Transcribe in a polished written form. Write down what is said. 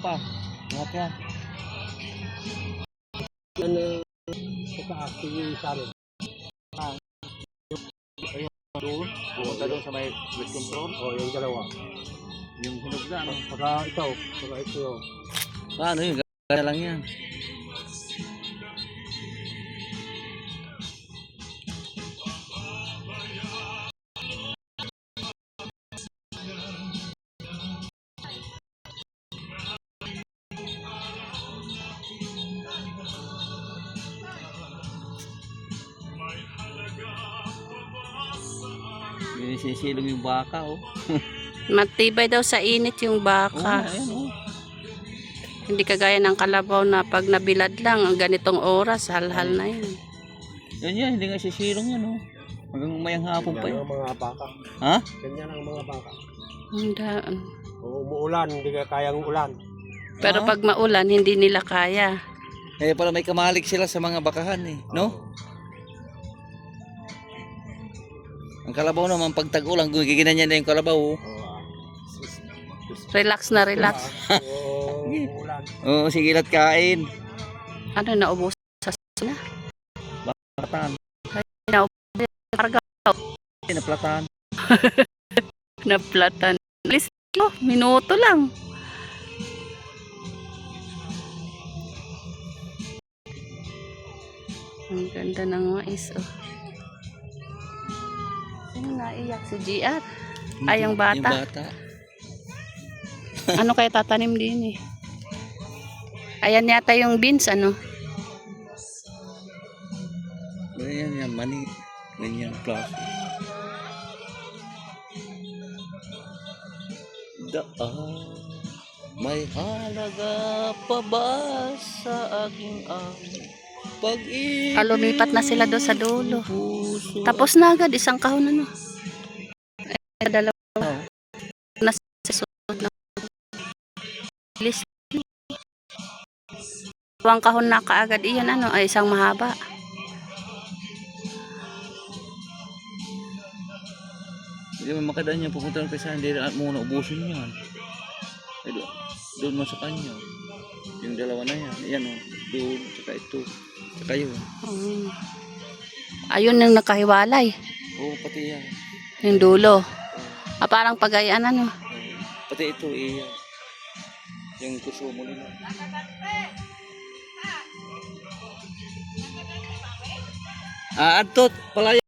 baka. Lahat yan. Yan sa taas, yung sarin. Doon. Pumunta doon sa may split control. O, yung dalawa. Yung hinog na, ano? Saka ito. Paano yun? Gaya lang yan. Sisilong yung baka, oh. Matibay daw sa init yung baka. Oh, ayan, oh. Hindi kagaya ng kalabaw na pag nabilad lang, ang ganitong oras, hal-hal na yun. Yan, hindi nga sisilong yan, oh. Hanggang umayang hapon pa yun. Ganyan ang mga baka. Ha? Ganyan ang mga baka. Hindi. Umuulan, hindi ka kayang ulan. Pero pag maulan, hindi nila kaya. Eh, pala may kamalik sila sa mga bakahan, eh. No? Ang kalabaw naman, pag tag-ulang, giginan niya na yung kalabaw, oh. Relax na relax. Umuulan. Oo, sige lahat kain. Ano, naubos sa na? Platan. Karga. Naplatan. Naplatan. Alis ko, minuto lang. Ang ganda ng mais, oh. Sino naiyak? Si GR? Ay, yung bata. Yung bata. Ano kaya tatanim din, eh? Ayan yata yung beans, ano? Ganyan yan, mani. Ganyan, plastic. Daan, may halaga pa ba sa aking pag-ibig? Lumipat na sila doon sa dulo. Tapos na agad, isang kahon ano. Eh, dalawa. Na sa sunod na. Bilis. Dalawang kahon na kaagad iyan, ano, ay isang mahaba. Hindi mo makadaan yan, pupunta ng pesa, hindi muna ubusin yan. Eh, doon mo sa kanya. Yung dalawa na yan. Yan, oh. Doon, tsaka ito. Tsaka yun. Ayun yung nakahiwalay. Oo, pati yan. Yung dulo. Parang pagayaan, ano. Pati ito, yung kusumo nila. Adtot, palaya.